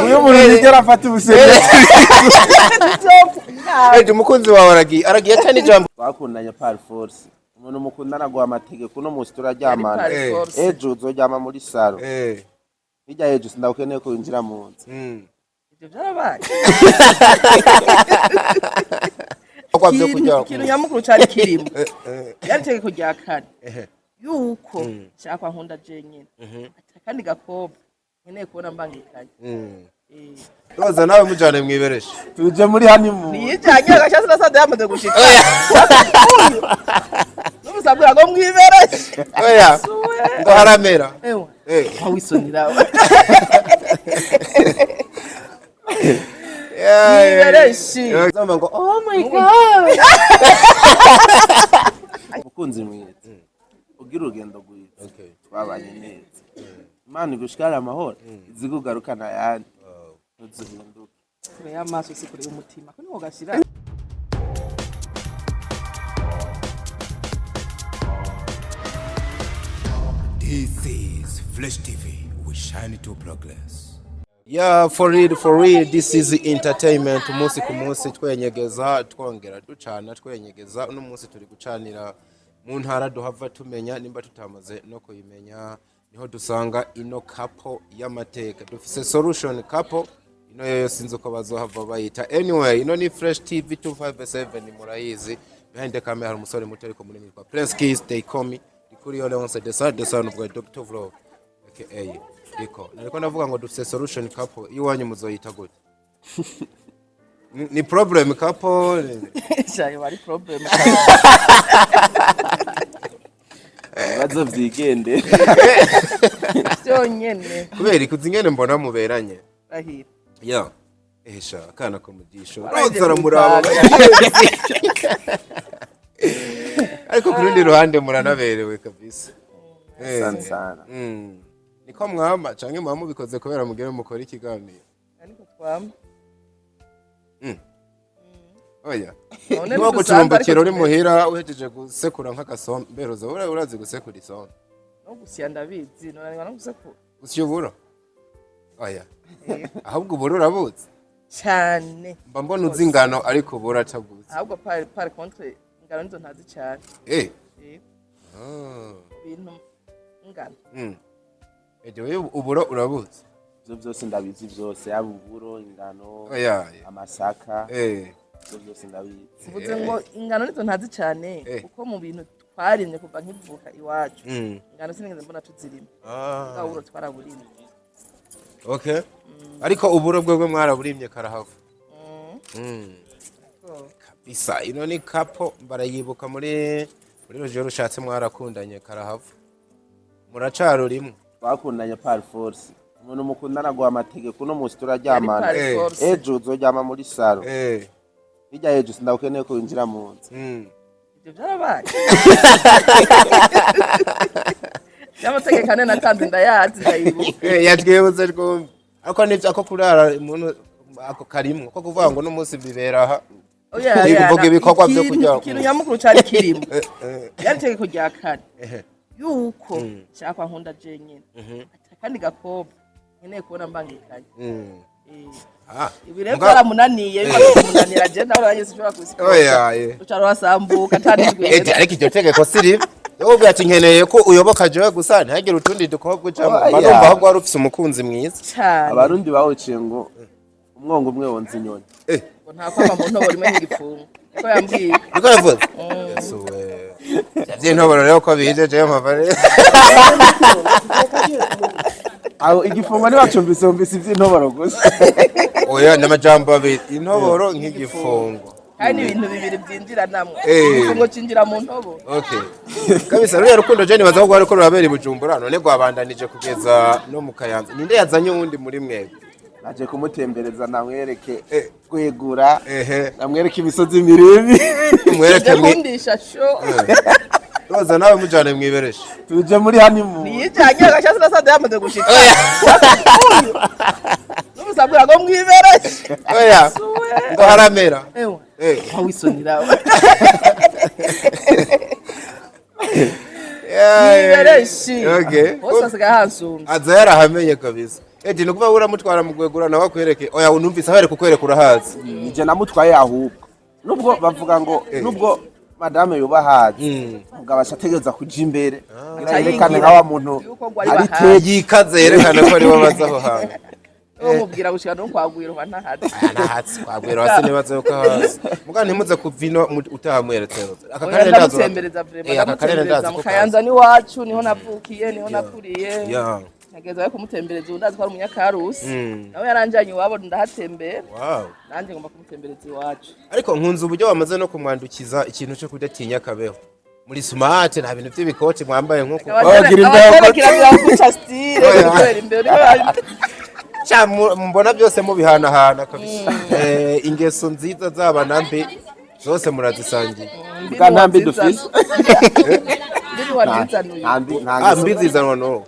Uyu muntu nigera afata ubusebe. Umukunzi wawe aragiye cyane ijambo bakundanye par force. Umuntu mukundana gwa amategeko no musi turaryamana. Ejo uzoryama muri saro. Bijya ejo sindakeneye ko winjira mu nzu. Ibyo byarabaye. Kwabyo kujya. Ikintu nyamukuru cyari kirimo. Yaritegeko rya kane. Yuko cyakwa nkunda je nyine. Kandi gakobwa nkeneye kubona mbangikanye. Roza nawe mujane mwibereshe. Tuje muri honeymoon. Niyijanye agashasi nasande yamaze gushika. Numusabura ngo mwibereshe. Oya. Ngo haramera. Ewa. Awisonira. Mwibereshe. Zamba ngo oh my god. Mukunzi mwiza. Ugira urugendo gwiza. Okay. Twabanye neza. Imana igushikara amahoro izigugarukana yandi uzihinduke kure y'amaso si kure y'umutima ko niho gashira. This is Flash TV. We shine to progress. Yeah, for real, this is entertainment. Umunsi ku munsi twenyegeza twongera ducana twenyegeza uno munsi turi gucanira mu ntara duhava tumenya nimba tutamaze no kuyimenya. Niho dusanga ino couple y'amateka dufise solution couple ino yoyo sinzo ko bazohava bayita. Anyway, ino ni Fresh TV 257 murayizi. Behind the camera hari umusore muto ariko munini kwa Prince Kiss they call me kuri ole once the son of Dr. Vlog aka niko nariko ndavuga ngo dufise solution couple iwanyu muzoyita gute? Ni problem couple Shaye bari problem. bazo vyigende Cyonyene kubera ikuzingene mbona muberanye ahira ya esha kana ko mujisho Roza ramuraba ariko kurundi ruhande muranaberewe kabisa sana niko mwama canke mwama bikoze kubera mugere mukora ikiganiro ariko twama oya niwo gucumbakira uri muhira uhejeje gusekura nk'akasombe Roza urazi gusekura isombe no gusya ndabizi no gusekura usyubura oya ahubwo ubura urabuze cyane mba mbona uzi ingano ariko ubura atabuze ahubwo par contre ingano nizo ntazi cyane bintu ingano wewe ubura urabuze Ibyo byose ndabizi byose yaba uburo ingano amasaka byose ndabizi. Uvuze ngo ingano nizo ntazi cyane kuko mu bintu twarimye kuva nkivuka iwacu ingano sinigeze mbona tuzirimo uburo twaraburimye. Okay. Ariko uburo bwebwe mwaraburimye karahava kabisa. Ino ni couple barayibuka muri roje rushatse mwarakundanye karahava muracarurimwe twakundanye par force. Umuntu mukundana gwa amategeko no musi turaryamana. Ejo uzoryama muri saro. Bijya ejo sindakeneye ko winjira mu nzu. Ibyo byarabaye. Yamategeko nene natanze ndayazi ndayibuka. Yatwebutse rwose ariko nivyo ako kurara umuntu ako karimwe ko kuvuga ngo no musi bibera aha. Kuvuga ibikorwa byo kujya ikintu nyamukuru cyari kirimo. Yaritegeko rya kane. Yuko cyakwa nkunda je nyine. Kandi gakobwa nkeneye kubona mbangikanye. Ibireko aramunaniye bikamunanira je nawe uranye sinshobora kubisika. Oya ucaro wasambuka tanijwe. Ariko iryo tegeko siri yo bwati nkeneye ko uyoboka jewe gusa ntagire utundi dukobwa cyangwa barumva ahubwo wari ufise umukunzi mwiza. Abarundi bawuciye ngo umwongo umwe wonza inyoni. Ngo nta kwamba mu ntoboro imwe n'igifungo. Niko yambwiye. Niko yavuze. Yesuwe. Yavye ntoboro rero ko bijeje amavare. Aho igifungo ni bacumbise umbise ivy'intoboro gusa. Oya namajambo abiri intoboro nk'igifungo. Kandi ibintu bibiri byinjira namwe. Igifungo cinjira mu ntoboro. Okay. Kabisa rero rukundo je nibaza ko ariko rurabera ibujumbura none gwabandanije kugeza no mu Kayanza. Ninde yazanye uwundi muri mwebwe? Naje kumutembereza namwereke kwegura namwereke imisozi miremire mwereke mwindisha sho Roza nawe mujane mwibereshe. Tuje muri honeymoon. Niyijanye agashasi nasande yamaze gushika. Numusabura ngo mwibereshe. Oya. Ngo haramera. Ewa. Awisonira. benshi Okay. bose asigaye hansumba aza yarahamenye kabisa edi nukuva uramutwara mu gwegura nawe akwereke oya unumvise aho ari kukwereka urahazi nije namutwaye ahubwo nubwo bavuga ngo nubwo madame yubahazi mugabo ategereza kuja imbere yerekane nka wa muntu ari yikaze yerekana ko ari babaza aho hantu mubwira gushika no kwagwira nahatsi kwagwira hasi nibaze ko hasi mugani ntimuze kuvino utahamweretse aka karere ndamutembereza vraiment aka karere ndazi mu Kayanza ni wacu niho navukiye niho nakuriye nageza ko mutembereza undazi ko ari umunyakarusi nawe yaranjanye iwabo ndahatembera nanje ngomba kumutembereza iwacu ariko nkunze uburyo wamaze no kumwandukiza ikintu cyo kudatinya kabeho muri smart nta bintu by'ibikoti mwambaye nkuko bagira imbeho kirazira kuca style kubera imbere mbona byose mubihanahana kabisa ingeso nziza zaba nambe zose murazisangiye ntambi dufise mbi zizanwa no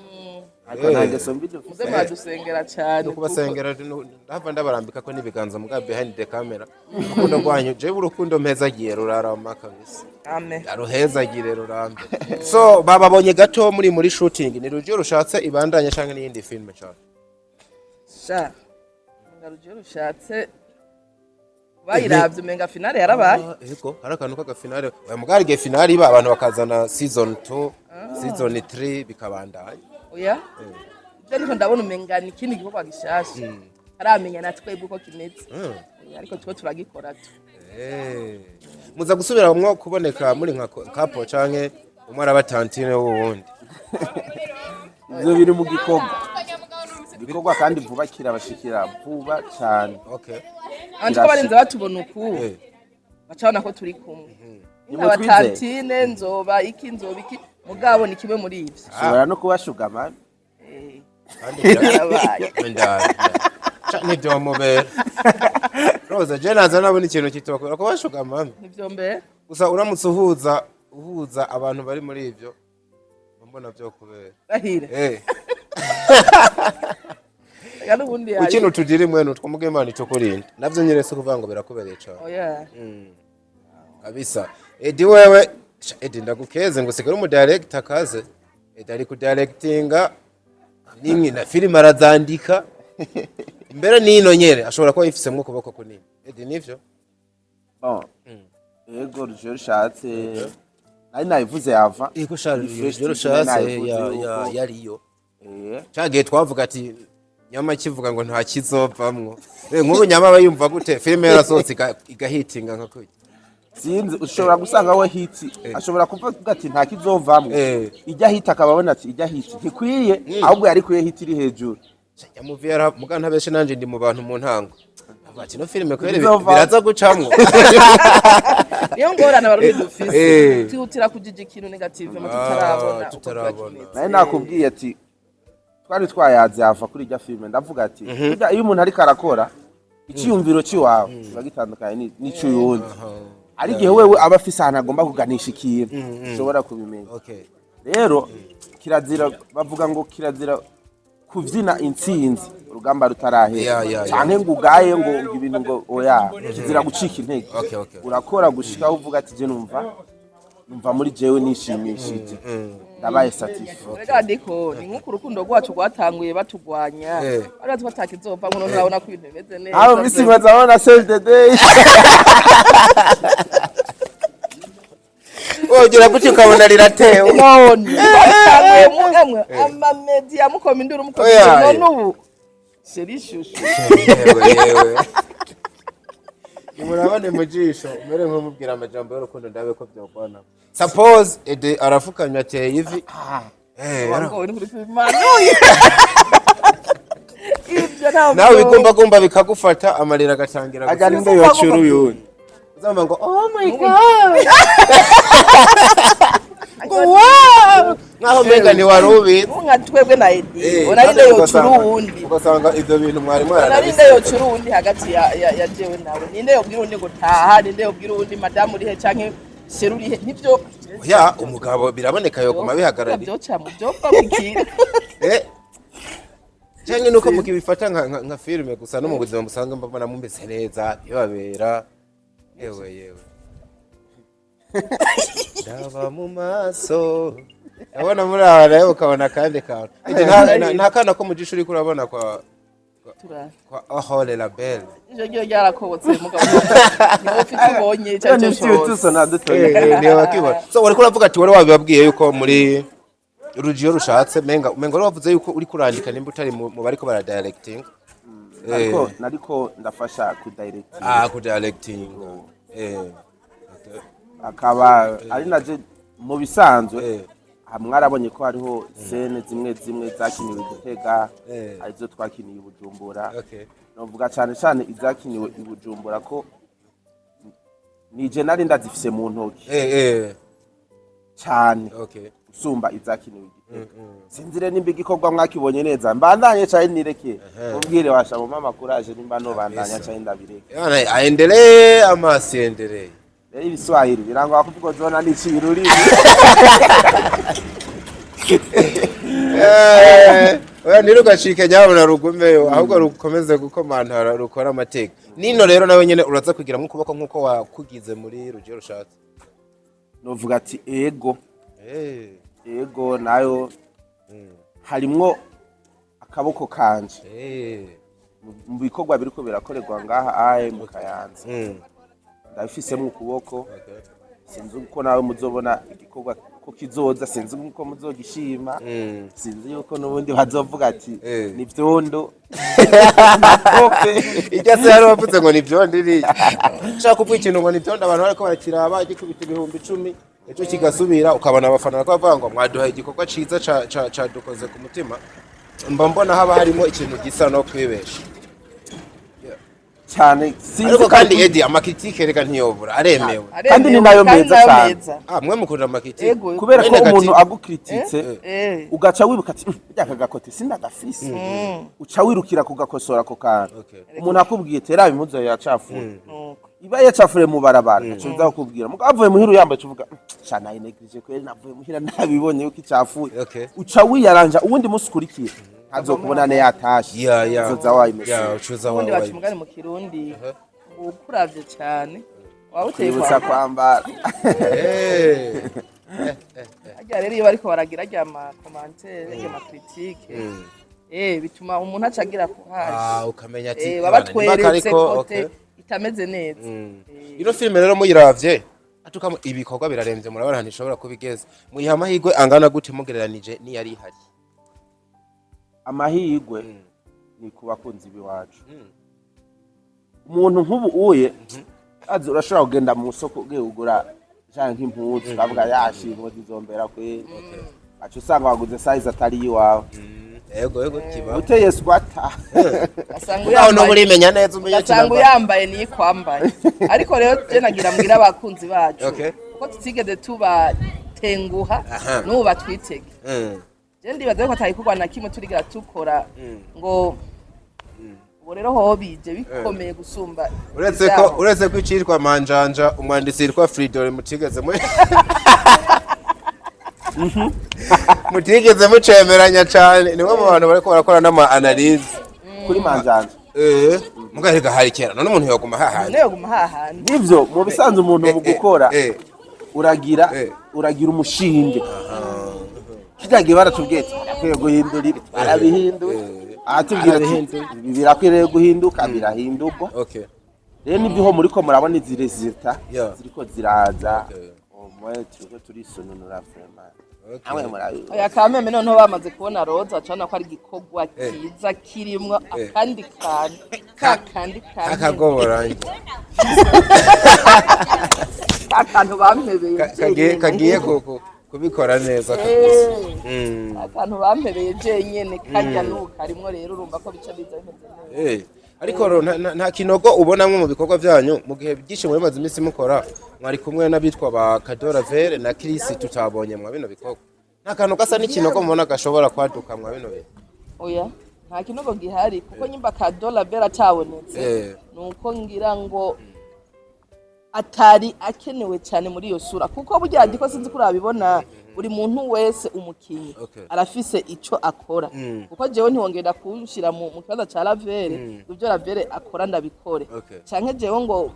ntangeso mbi dufise muze mwadusengera cyane kubasengera ndava ndabarambika ko nibiganza muga behind the camera urukundo rwanyu je urukundo mpezagiye rurarama kabisa amen aruhezagire rurambe so bababonye gato muri shooting ni rujyo rushatse ibandanya cyangwa n'iyindi film cyane sha ngaruje rushatse bayiravye umenga finale yarabaye yego harakantu ka finale oya mugarige finale iba abantu bakazana season 2 season 3 bikabandanya oya niko ndabona umenga ni kindi gikorwa gishasha aramenya natwe uko kimeze ariko twe turagikora tu muza gusubira mwo kuboneka muri nka couple canke umara batantine wundi ivyo biri mu gikorwa kandi vuba kirabashikira vuba cyane okay anje ko barenze batubona uku bacana ko turi kumwe abatantine nzoba iki mugabo ni kimwe muri ivyo shobora no kubashuga man ni domobera Roza je naza nabona ikintu kitokora kubashuga man nivyo mbe gusa uramutse uhuza abantu bari muri ivyo mbona byo kubera ahire ukino tugire mwene twumuge Imana itokurinda navyo nyerese kuvuga ngo birakubereye cyane oya kabisa edi wewe edi ndagukeze ngo sigara mu director kaze edi ari ku directinga nimwe na film arazandika mbere nino nyere ashobora kuba yifise mu kuboko kunini edi nivyo yego ruje rushatse nari nayivuze yava iko rushatse yariyo cyagiye twavuga ati nyama kivuga ngo nta kizovamwo nk'ubu nyama bayumva gute filime yarasohotse igahitinga nka kuki sinzi ushobora gusanga we hiti ashobora kuvuga ati nta kizovamwo ijya hita akababona ati ijya hiti ntikwiye ahubwo yari kuye hiti iri hejuru yamuvi muga ntabeshe nanje ndi mu bantu mu ntango ati no filime kwere biraza gucamwo niyo ngorana barundi dufise twihutira kujija ikintu negative mu tutarabona naye nakubwiye ati twari twayaze yava kuri ijya filime ndavuga ati iyo umuntu ariko arakora icyiyumviro cy'iwawe kiba gitandukanye n'icyo yundi ari igihe wewe aba afise ahantu agomba kuganisha ikintu ushobora kubimenya rero kirazira bavuga ngo kirazira kuvyina intsinzi urugamba rutarahera cyane ngo ugaye ngo ibintu ngo oya kizira gucika intege urakora gushika uvuga ati je numva muri jewe nishimishije ndabaye satisfied rega ndiko ni nkuko urukundo rwacu rwatanguye batugwanya ari twatakizova nkono nabona ko ibintu bimeze neza aho misinga zabona save the day ogira guti ukabona riratewe none amwe ama media mukoma induru mukoma none ubu serishushu yewe murabane mujisho mere nko mubwira amajambo y'urukundo ndabe ko byokwana suppose ede arafukanya ateye ivi wango ni kuri manuye nawe bigomba bikagufata amarira agatangira ajana inde yocuru yuni uzamba ngo oh my god wow naho mega ni warubi nka twebwe na edi onarinde yocuru wundi ugasanga ivyo bintu mwari onarinde yocuru wundi hagati ya jewe nawe ninde yobwira undi ngo taha ninde yobwira undi madamu urihe canke serurihe nivyo ya umugabo biraboneka yo kuma bihagarari byo cyamo byo pamukira cyangwa nuko mukibifata nka filime gusa no mu buzima musanga mbona mumbese neza yababera yewe ndaba mu maso abona muri aha rero ukabona kandi kantu nta kana ko mu gishuri kurabona kwa ahole la belle ijyo ryarakobotse mugabo niwe ufite ubonye cyane ni wakibona so wari kuravuga ati wari wabibabwiye yuko muri urujiyo rushatse menga wavuze yuko uri kurandika nimba utari mu bariko bara directing nariko ndafasha ku directing ku directing akaba ari naje mu bisanzwe mwarabonye ko hariho sene zimwe zakiniwe Gitega arizo twakiniye Bujumbura novuga cyane izakiniwe i Bujumbura ko nije nari ndazifise mu ntoki cyane usumba izakiniwe Gitega sinzire nimba igikorwa mwakibonye neza mbandanye cyane nireke ubwire washa mu mama courage nimba no bandanya cyane ndabireke aendelee ama siendelee ibiswahili birangwa kuvuga zona n'ikiruri oya nirugashike nyabona rugumeyo ahubwo rukomeze gukomantara rukora amateka nino rero nawe nyene uraza kugira mu kuboko nkuko wakugize muri rugiye rushatse novuga ati ego nayo harimwo akaboko kanje mu bikorwa biriko birakorerwa ngaha mu Kayanza ndafisemo ukuboko sinzi uko nawe muzobona igikorwa ko kizoza sinzi uko muzogishima sinzi yuko nubundi bazovuga ati ni vyondo ijya se yari wavuze ngo ni vyondo iri nshaka kuvuga ikintu ngo ni vyondo abantu bariko barakiraba igikubita 10,000 ejo kigasubira ukabona abafana ko bavuga ngo mwaduha igikorwa ciza ca dukoze ku mutima mbona haba harimo ikintu gisa no kwibesha cyane ariko kandi Eddie amakritike reka ntiyobura aremewe kandi ni nayo meza cyane mwe mukunda amakritike kubera ko umuntu agukrititse ugaca wibuka ati byakagakote sindagafise uca wirukira kugakosora ko kana umuntu akubwiye tera bimuzo yacafuye iba yacafure mu barabara acuza kukubwira mugavuye muhiru yambaye cuvuga cyane inegrije kweli navuye muhira nabibonye yuko icafuye uca wiyaranja uwundi musukurikira azokubona ne yatashi zoza wayimese ubundi bacumugane mu Kirundi ukuravye cyane wabuteye kwa kwambara ajya rero iyo bariko baragira ajya ama commentaire ajya ama critique bituma umuntu acagira kuhaje ukamenya ati babatweretse kote itameze neza ino filme rero muyiravye atukamo ibikorwa biraremvye murabara ntishobora kubigeza muyiha amahirwe angana gute mugereranije ni yari hari amahirwe ni kubakunzi biwacu umuntu nk'ubu uye azi urashobora kugenda mu soko ugura canke impuzu bavuga yashimwe zizombera kwe acu usanga waguze size atari iwawe ego kiba uteye squatter asanga uyambaye no burimenya neza umenye asanga uyambaye ni kwambaye ariko rero je nagira mbwira abakunzi bacu ko tutigeze tubatenguha n'ubu batwitege ndibaza ko atayikorwa na kimwe turigira tukora ngo ubu rero ho bije bikomeye gusumba uretse ko icirwa manjanja umwanditsi yitwa Fridore mutigeze mucemeranya cyane niwe mu bantu bariko barakora n'ama analyse kuri manjanja mugarega hari kera none umuntu yoguma hahandi nivyo mu bisanzwe umuntu mu gukora uragira umushinge kidagiye baratubwetse akwiye guhindura ibi arabihinduye atubwira ati birakwiriye guhinduka birahindurwa rero nibyo muriko murabona izi resulta ziriko ziraza mwe turiko turisononora vraiment aya kameme noneho bamaze kubona Roza cyane ko ari gikorwa kiza kirimwo kandi akagoboranye akantu bampebeye kagiye kubikora neza kabisa akantu bampebeye jenyene kajya nukarimwo rero urumva ko bica biza neza ariko nta kinogo ubonamwe mu bikorwa byanyu mu gihe byinshi muri maze iminsi mukora mwari kumwe n'abitwa ba Kadora Vere na Chris tutabonye mwa bino bikorwa nta kantu gasa n'ikinogo mubona gashobora kwaduka mwa bino bintu oya nta kinogo gihari kuko nyimba Kadora Vere atabonetse nuko ngira ngo atari akenewe cyane muri iyo sura kuko burya ndiko sinzi kuri abibona buri muntu wese umukinyi arafise ico akora kuko jewe ntiwongera kushira mu kibazo ca lavere ibyo lavere akora ndabikore canke jewe ngo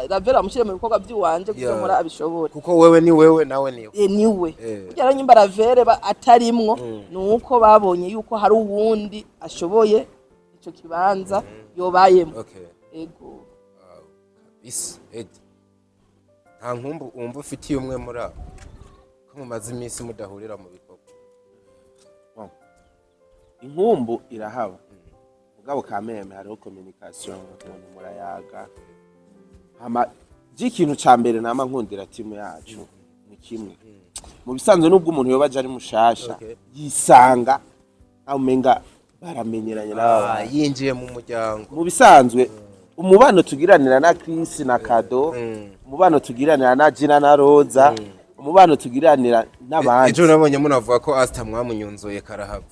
lavere amushire mu bikorwa by'uwanje kuko nkora abishobora kuko wewe ni wewe nawe niwe niwe burya rero nyimba lavere atarimwo nuko babonye yuko hari uwundi ashoboye ico kibanza yobayemo ego nta nkumbu wumva ufitiye umwe muri abo ko mumaze iminsi mudahurira mu bikorwa inkumbu irahaba mugabo kameme hariho communication umuntu murayaga hama ikintu ca mbere nama nkundira timu yacu ni kimwe mu bisanzwe nubwo umuntu yobaje ari mushasha yisanga amenga baramenyeranye n'aba yinjiye mu muryango mu bisanzwe umubano tugiranira na Chris na Kado umubano tugiranira na Gina na Roza umubano tugiranira n'abandi ejo nabonye munavuga ko Asta mwamunyunzoye karahava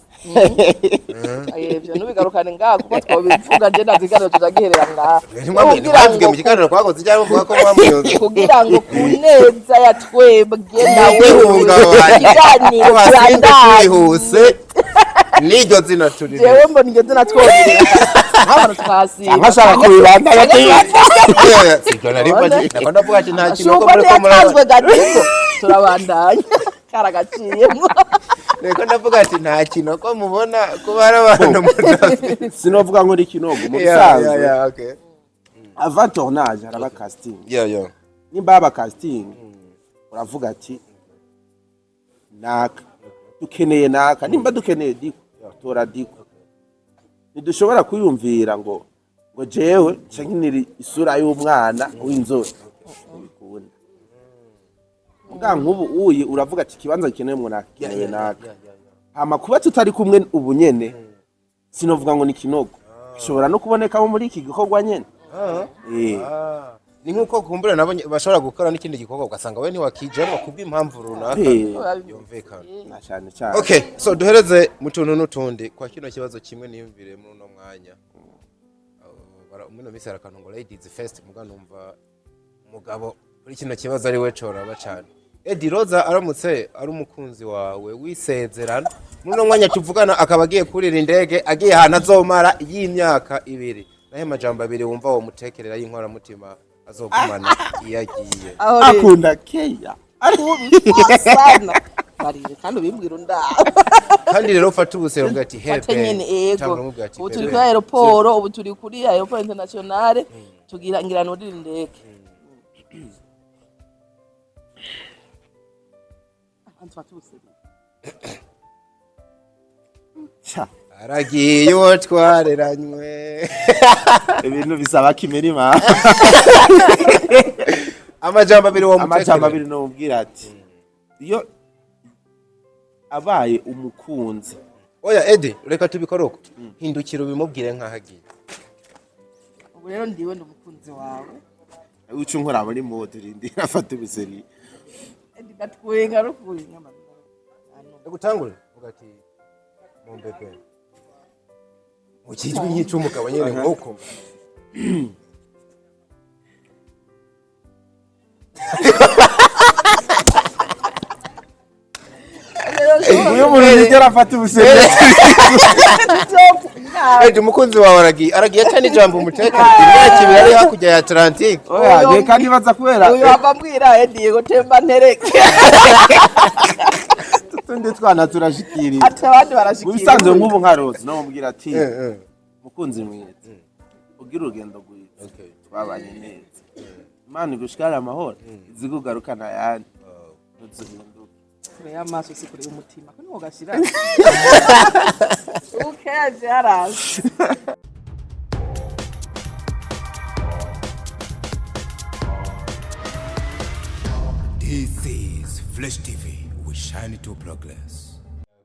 ayevyo nubigarukane ngaho kuko twobivuga je ndazigana tuzagiherera ngaho ntimwavuge mu kiganiro twakoze cyangwa muvuga ko mwamunyunzoye kugira ngo kuneza ya twebwe nawe ikiganiro kirandahuse niryo zina turi jewe mbona iryo zina twongera nk'abantu twasiba nkashaka kubibanda sibyo nari ndavuga ati nta kintu ko muri ko murazwe gatiko turabandanya karagaciyemo reko ndavuga ati nta kintu ko mubona ko bari abantu mudafi sinovuga ngo ni kinogo mu bisanzwe avant tournage haraba casting nimba aba casting uravuga ati naka dukeneye naka nimba dukeneye diko tora diko ntidushobora kuyumvira ngo jewe cankinira isura y'umwana w'inzobe ubikunda muga nkubu uyi uravuga ati kibanza gikeneye umuntu akeneye naka hama kuba tutari kumwe ubu nyene sinovuga ngo ni kinogo bishobora no kuboneka muri iki gikorwa nyene ni nkuko kumbura nabo bashobora gukora n'ikindi gikorwa ugasanga we ntiwakijemo kubw'impamvu runaka yumvikana cyane cyane. Okay, so duhereze mu tuntu n'utundi kwa kino kibazo kimwe niyumvire muri no mwanya umwe misi arakantu ngo ladies first muga numva umugabo kuri kino kibazo ari we coraba cyane Edi Roza aramutse ari umukunzi wawe wisezerana muri no mwanya tuvugana akaba agiye kurira indege agiye hana azomara y'imyaka 2 nahe majambo 2 wumva wo mutekerera y'inkora mutima azogumana iyagiye akunda keya sana barire kandi bimbwira ndaho kandi rero ufata ubusero bwati hebe cyangwa bwati ubu turi kuri aeroport ubu turi kuri aeroport internationale tugira ngira no ndeke aragiye uwo twareranywe ibintu bisaba kimerima amajambo 2 wo amajambo 2 no ubwira ati iyo abaye umukunzi oya Edi reka tubikoroka hindukira bimubwire nkahagiye ubu rero ndiwe ndumukunzi wawe ucu nkora muri mode rindi afata ubuseri Edi gatwenga rukuye nyamara gutangura ugati mombebe ukijwe nk'icumugabo nyene nkoko uyu muntu yigera afata ubuseri Edi umukunzi wawe aragiye cyane ijambo umutekano imyaka 2 ari hakujya ya Atlantic oya kandi baza kubera uyu abambwira Edi yego temba ntereke tundi twana turashikiriye ati abandi barashikiriye mu bisanzwe nk'ubu nka Roza no mubwira ati mukunzi mwiza ugira urugendo rwiza twabanye neza Imana igushikara amahoro izigugarukana yandi ya maso si kuri umutima ko niho gashira ukeje arazi This is Flash TV. We shine to progress.